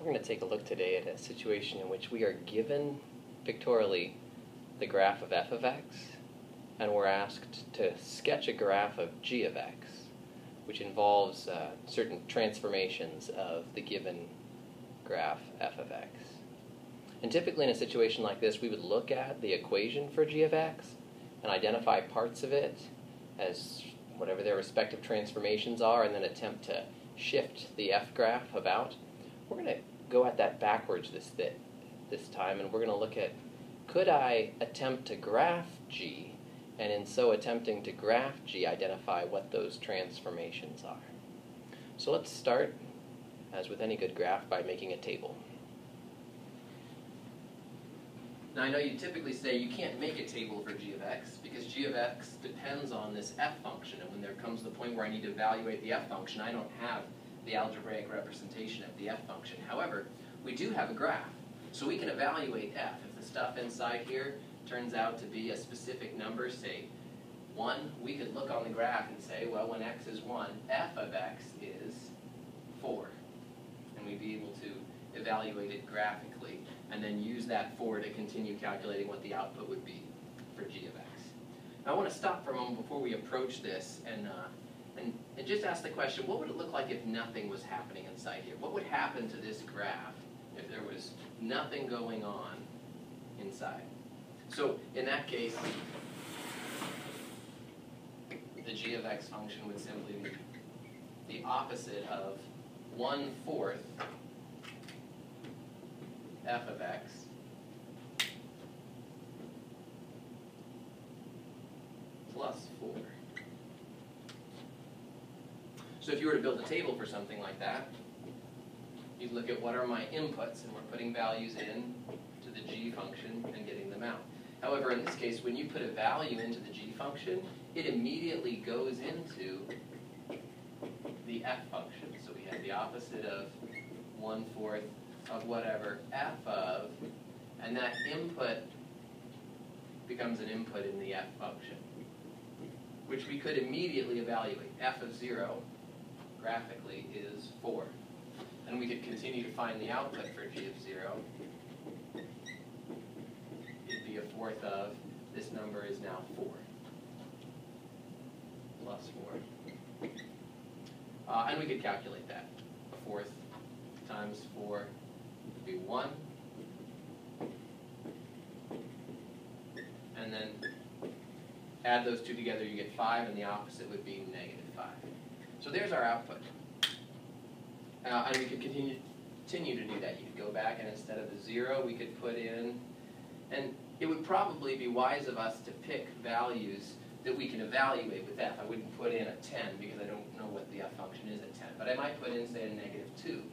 We're going to take a look today at a situation in which we are given pictorially the graph of f of x, and we're asked to sketch a graph of g of x, which involves certain transformations of the given graph f of x. And typically in a situation like this, we would look at the equation for g of x and identify parts of it as whatever their respective transformations are, and then attempt to shift the f graph about. We're going to go at that backwards this time, and we're going to look at, could I attempt to graph g, and in so attempting to graph g, identify what those transformations are. So let's start, as with any good graph, by making a table. Now I know you typically say you can't make a table for g of x because g of x depends on this f function, and when there comes the point where I need to evaluate the f function, I don't have the algebraic representation of the f function. However, we do have a graph, so we can evaluate f. If the stuff inside here turns out to be a specific number, say 1, we could look on the graph and say, well, when x is 1, f of x is 4. And we'd be able to evaluate it graphically, and then use that 4 to continue calculating what the output would be for g of x. Now I want to stop for a moment before we approach this and just ask the question, what would it look like if nothing was happening inside here? What would happen to this graph if there was nothing going on inside? So in that case, the g of x function would simply be the opposite of 1/4 f of x plus 4. So if you were to build a table for something like that, you'd look at what are my inputs, and we're putting values in to the g function and getting them out. However, in this case, when you put a value into the g function, it immediately goes into the f function. So we have the opposite of 1/4 of whatever f of, and that input becomes an input in the f function, which we could immediately evaluate. F of 0 graphically is 4. And we could continue to find the output for g of 0. It'd be 1/4 of, this number is now 4, plus 4. And we could calculate that. 1/4 times 4 would be 1. And then add those two together, you get 5, and the opposite would be -5. So there's our output. And we could continue to do that. You could go back, and instead of the 0, we could put in, and it would probably be wise of us to pick values that we can evaluate with f. I wouldn't put in a 10 because I don't know what the f function is at 10. But I might put in, say, a -2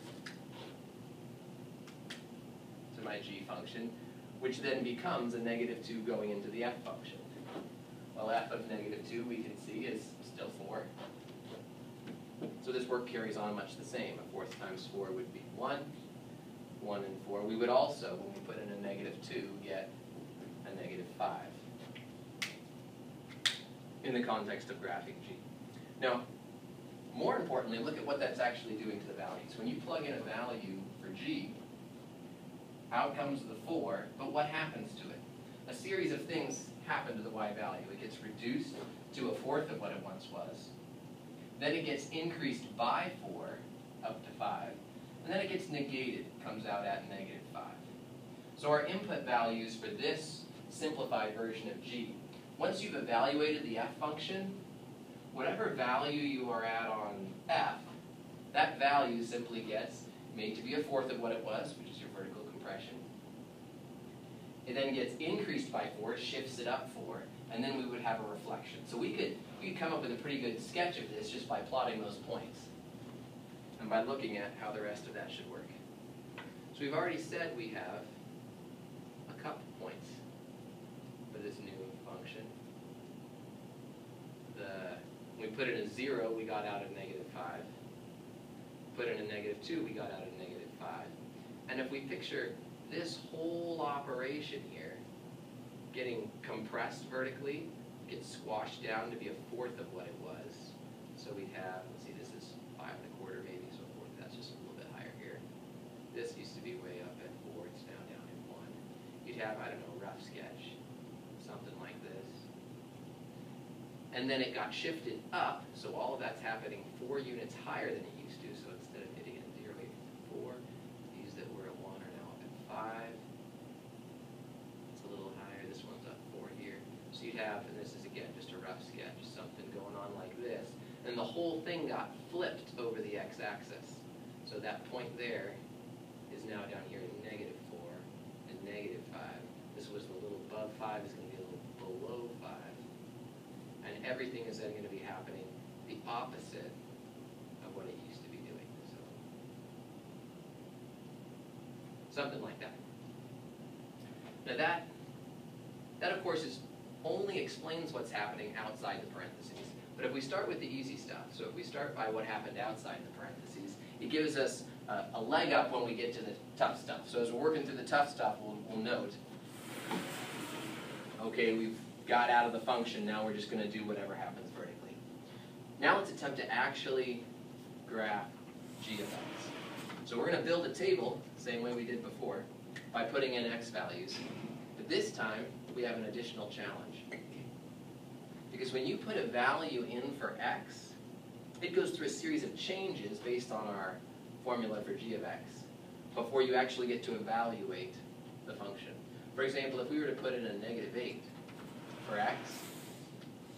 to my g function, which then becomes a -2 going into the f function. Well, f of -2, we can see, is still 4. So this work carries on much the same. 1/4 times 4 would be 1. 1 and 4. We would also, when we put in a -2, get a -5 in the context of graphing g. Now, more importantly, look at what that's actually doing to the values. When you plug in a value for g, out comes the 4, but what happens to it? A series of things happen to the y value. It gets reduced to 1/4 of what it once was. Then it gets increased by 4 up to 5. And then it gets negated, comes out at -5. So our input values for this simplified version of g, once you've evaluated the f function, whatever value you are at on f, that value simply gets made to be 1/4 of what it was, which is your vertical compression. It then gets increased by 4, shifts it up 4, and then we would have a reflection. So we could come up with a pretty good sketch of this just by plotting those points and by looking at how the rest of that should work. So we've already said we have a couple points for this new function. When we put in a 0, we got out a -5. Put in a -2, we got out a -5. And if we picture this whole operation here getting compressed vertically, gets squashed down to be 1/4 of what it was. So we have, let's see, this is 5 1/4 maybe, so 1/4, that's just a little bit higher here. This, you have, I don't know, rough sketch, something like this. And then it got shifted up, so all of that's happening 4 units higher than it used to. So instead of hitting at 0, hitting at 4. These that were at 1 are now up at 5. It's a little higher. This one's up 4 here. So you'd have, and this is again just a rough sketch, something going on like this. And the whole thing got flipped over the x-axis. So that point there is now down here at -4 and -5. This was a little above 5, is going to be a little below 5. And everything is then going to be happening the opposite of what it used to be doing. So something like that. Now that of course only explains what's happening outside the parentheses. But if we start with the easy stuff, so if we start by what happened outside the parentheses, it gives us a leg up when we get to the tough stuff. So as we're working through the tough stuff, we'll note, okay, we've got out of the function, now we're just going to do whatever happens vertically. Now let's attempt to actually graph g of x. So we're going to build a table, same way we did before, by putting in x values. But this time, we have an additional challenge. Because when you put a value in for x, it goes through a series of changes based on our formula for g of x before you actually get to evaluate the function. For example, if we were to put in a -8 for x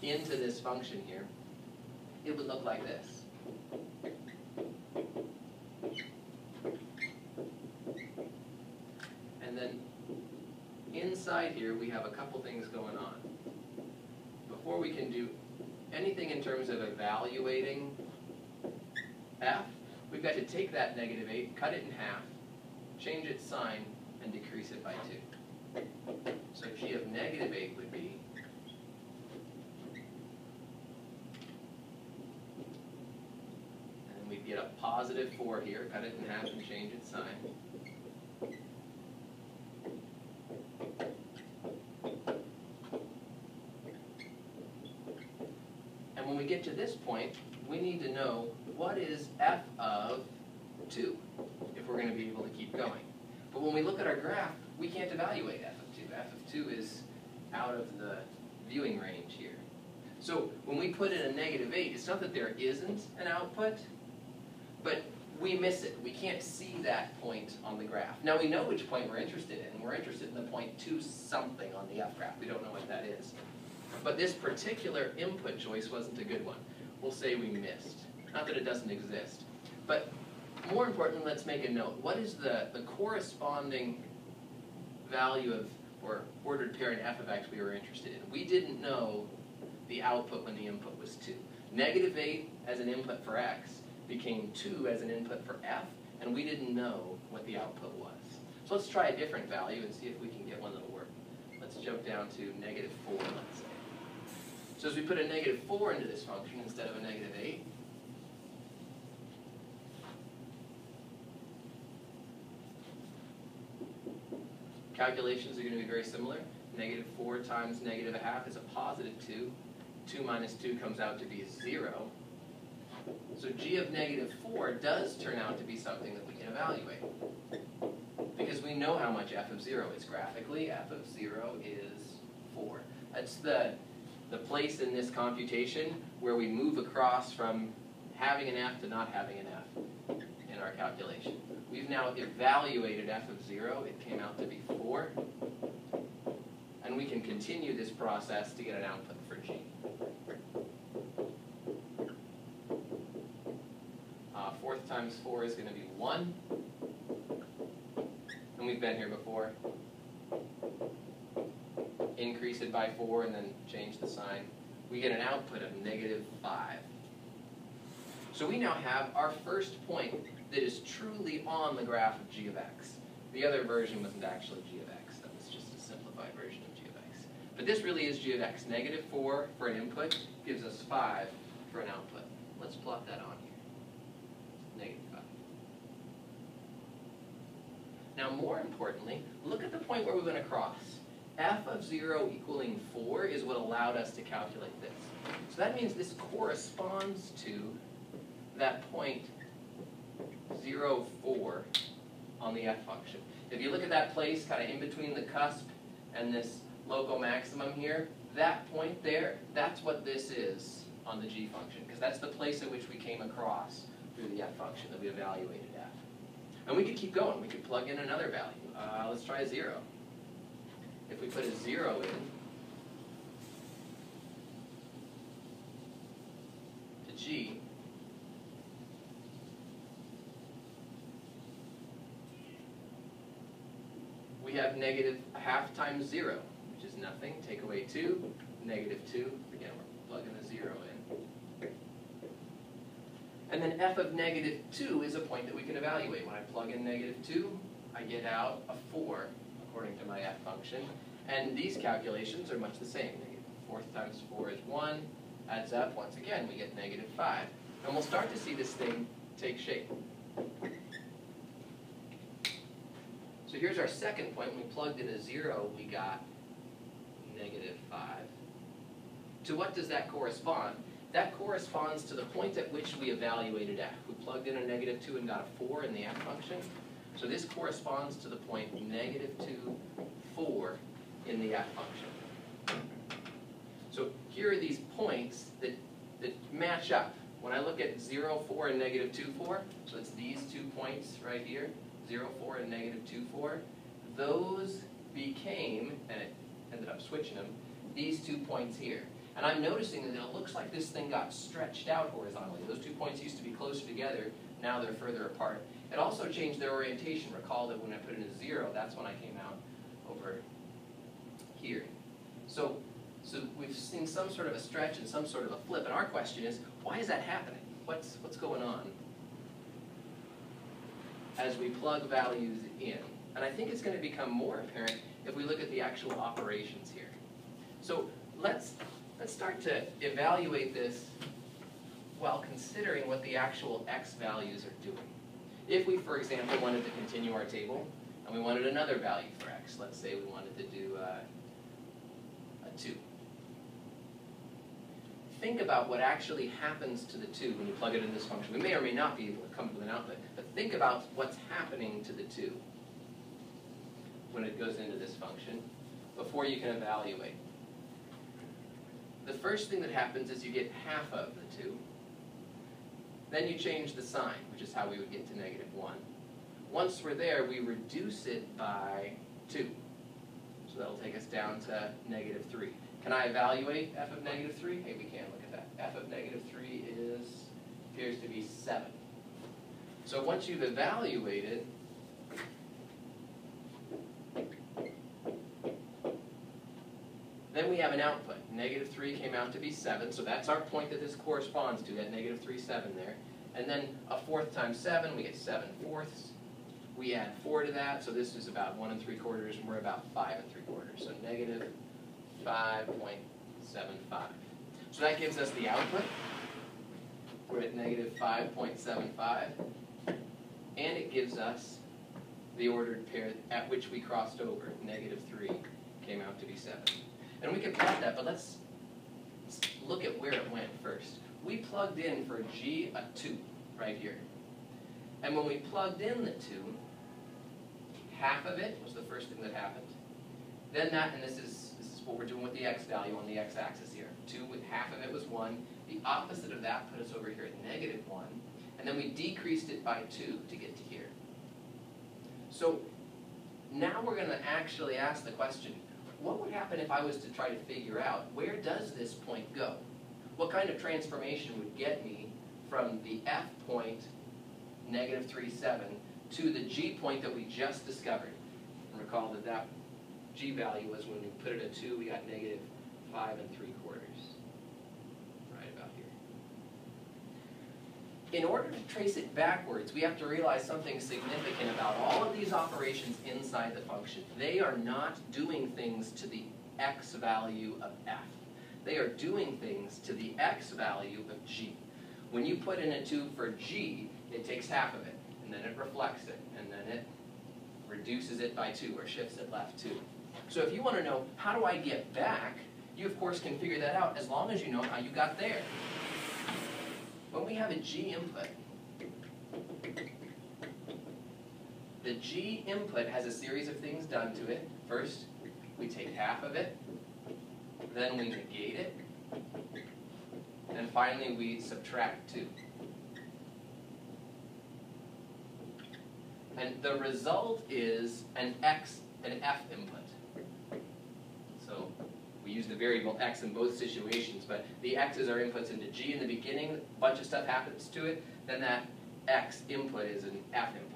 into this function here, it would look like this. And then inside here, we have a couple things going on. Before we can do anything in terms of evaluating f, we've got to take that -8, cut it in half, change its sign, and decrease it by 2. So g of -8 would be and we'd get a +4 here, cut it in half and change its sign. And when we get to this point, we need to know what is f of 2 if we're going to be able to keep going. But when we look at our graph, we can't evaluate f of 2. f of 2 is out of the viewing range here. So when we put in a -8, it's not that there isn't an output, but we miss it. We can't see that point on the graph. Now we know which point we're interested in. We're interested in the point 2 something on the f graph. We don't know what that is. But this particular input choice wasn't a good one. We'll say we missed. Not that it doesn't exist. But more importantly, let's make a note. What is the corresponding value of, or ordered pair in f of x we were interested in? We didn't know the output when the input was 2. -8 as an input for x became 2 as an input for f, and we didn't know what the output was. So let's try a different value and see if we can get one that'll work. Let's jump down to -4, let's say. So as we put a -4 into this function instead of a -8, calculations are going to be very similar. -4 times -1/2 is a +2. 2 minus 2 comes out to be 0. So g of -4 does turn out to be something that we can evaluate. Because we know how much f of 0 is graphically. F of 0 is 4. That's the place in this computation where we move across from having an f to not having an f in our calculation. We've now evaluated f of 0. It came out to be 4. And we can continue this process to get an output for g. 4 times 4 is going to be 1. And we've been here before. Increase it by 4 and then change the sign. We get an output of -5. So we now have our first point that is truly on the graph of g of x. The other version wasn't actually g of x. That was just a simplified version of g of x. But this really is g of x. -4 for an input gives us 5 for an output. Let's plot that on here. -5. Now more importantly, look at the point where we went across. F of 0 equaling 4 is what allowed us to calculate this. So that means this corresponds to that point 0, 4 on the f function. If you look at that place kind of in between the cusp and this local maximum here, that point there, that's what this is on the g function, because that's the place at which we came across through the f function that we evaluated f. And we could keep going. We could plug in another value. Let's try 0. If we put a 0 in to g, we have negative half times 0, which is nothing. Take away 2, negative 2. Again, we're plugging a 0 in. And then f of negative 2 is a point that we can evaluate. When I plug in negative 2, I get out a 4, according to my f function. And these calculations are much the same. 4 times 4 is 1, adds up. Once again, we get negative 5. And we'll start to see this thing take shape. So here's our second point. When we plugged in a 0, we got negative 5. To what does that correspond? That corresponds to the point at which we evaluated f. We plugged in a negative 2 and got a 4 in the f function. So this corresponds to the point negative 2, 4 in the f function. So here are these points that match up. When I look at 0, 4, and negative 2, 4, so it's these 2 points right here, 0, 4, and negative 2, 4, those became, and it ended up switching them, these 2 points here. And I'm noticing that it looks like this thing got stretched out horizontally. Those 2 points used to be closer together, now they're further apart. It also changed their orientation. Recall that when I put in a 0, that's when I came out over here. So we've seen some sort of a stretch and some sort of a flip, and our question is, why is that happening? What's going on as we plug values in? And I think it's going to become more apparent if we look at the actual operations here. So let's start to evaluate this while considering what the actual x values are doing. If we, for example, wanted to continue our table, and we wanted another value for x, let's say we wanted to do a 2. Think about what actually happens to the 2 when you plug it in this function. We may or may not be able to come up with an output, but think about what's happening to the 2 when it goes into this function before you can evaluate. The first thing that happens is you get half of the 2. Then you change the sign, which is how we would get to negative 1. Once we're there, we reduce it by 2. So that'll take us down to negative 3. Can I evaluate f of negative 3? Hey, we can. Look at that. F of negative 3 appears to be 7. So once you've evaluated, then we have an output. Negative 3 came out to be 7, so that's our point that this corresponds to, that negative 3, 7 there. And then a 4th times 7, we get 7/4. We add 4 to that, so this is about 1 3/4, and we're about 5 3/4. So negative 5.75. So that gives us the output. We're at negative 5.75. And it gives us the ordered pair at which we crossed over. Negative 3 came out to be 7. And we can plot that, but let's look at where it went first. We plugged in for g a 2 right here. And when we plugged in the 2, half of it was the first thing that happened. Then that, and this is what we're doing with the x value on the x-axis here. 2 with half of it was 1. The opposite of that put us over here at negative 1. And then we decreased it by 2 to get to here. So now we're going to actually ask the question, what would happen if I was to try to figure out where does this point go? What kind of transformation would get me from the f point, negative 3, 7, to the g point that we just discovered? And recall that that g value was when we put it at 2, we got negative 5 3/4. Right about here. In order to trace it backwards, we have to realize something significant about all of these operations inside the function. They are not doing things to the x value of f. They are doing things to the x value of g. When you put in a 2 for g, it takes half of it, and then it reflects it, and then it reduces it by 2, or shifts it left 2. So if you want to know, how do I get back, you of course can figure that out as long as you know how you got there. When we have a g input, the g input has a series of things done to it. First, we take half of it, then we negate it, and finally we subtract 2. And the result is an F input. So we use the variable x in both situations, but the x's are inputs into G in the beginning, a bunch of stuff happens to it, then that x input is an F input.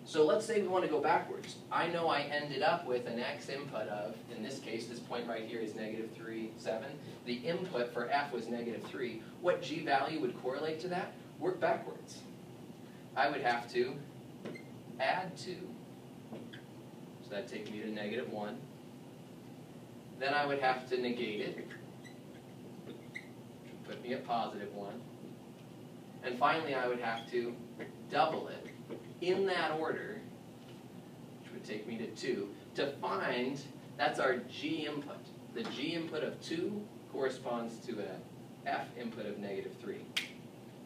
So let's say we want to go backwards. I know I ended up with an x input of, in this case, this point right here is -3, 7. The input for F was -3. What G value would correlate to that? Work backwards. I would have to add 2, so that'd take me to -1. Then I would have to negate it, which would put me at +1. And finally I would have to double it in that order, which would take me to 2, to find, that's our G input. The G input of 2 corresponds to an F input of -3.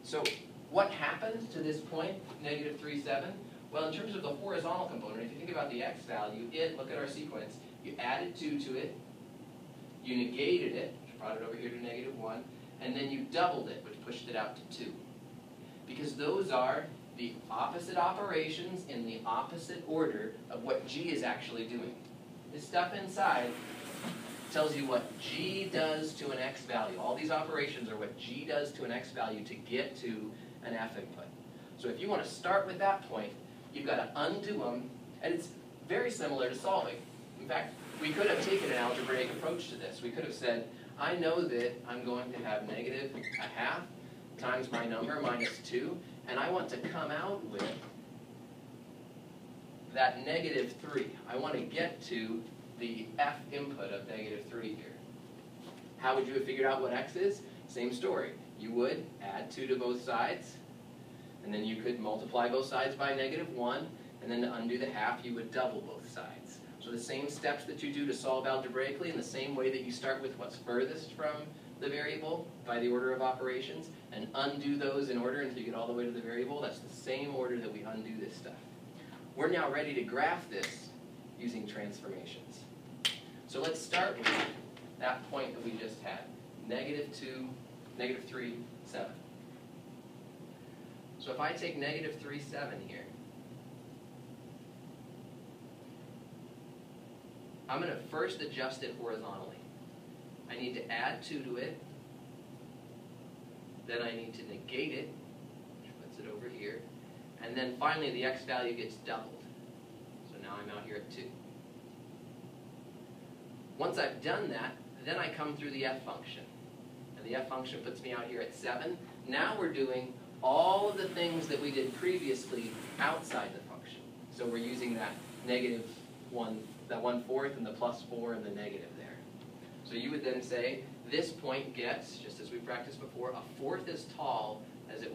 So what happened to this point, -3, 7? Well, in terms of the horizontal component, if you think about the x value, look at our sequence, you added 2 to it, you negated it, which brought it over here to -1, and then you doubled it, which pushed it out to 2. Because those are the opposite operations in the opposite order of what G is actually doing. This stuff inside tells you what G does to an x value. All these operations are what G does to an x value to get to an F input. So if you want to start with that point, you've got to undo them, and it's very similar to solving. In fact, we could have taken an algebraic approach to this. We could have said, I know that I'm going to have -1/2 times my number minus 2, and I want to come out with that -3. I want to get to the F input of -3 here. How would you have figured out what x is? Same story. You would add 2 to both sides, and then you could multiply both sides by -1, and then to undo the half, you would double both sides. So the same steps that you do to solve algebraically, in the same way that you start with what's furthest from the variable by the order of operations, and undo those in order until you get all the way to the variable, that's the same order that we undo this stuff. We're now ready to graph this using transformations. So let's start with that point that we just had, -2, -3, 7. So if I take -3, 7 here, I'm going to first adjust it horizontally. I need to add 2 to it, then I need to negate it, which puts it over here, and then finally the x value gets doubled. So now I'm out here at 2. Once I've done that, then I come through the f function. And the f function puts me out here at 7. Now we're doing all of the things that we did previously outside the function. So we're using that -1/4 and the +4 and the negative there. So you would then say, this point gets, just as we practiced before, 1/4 as tall as it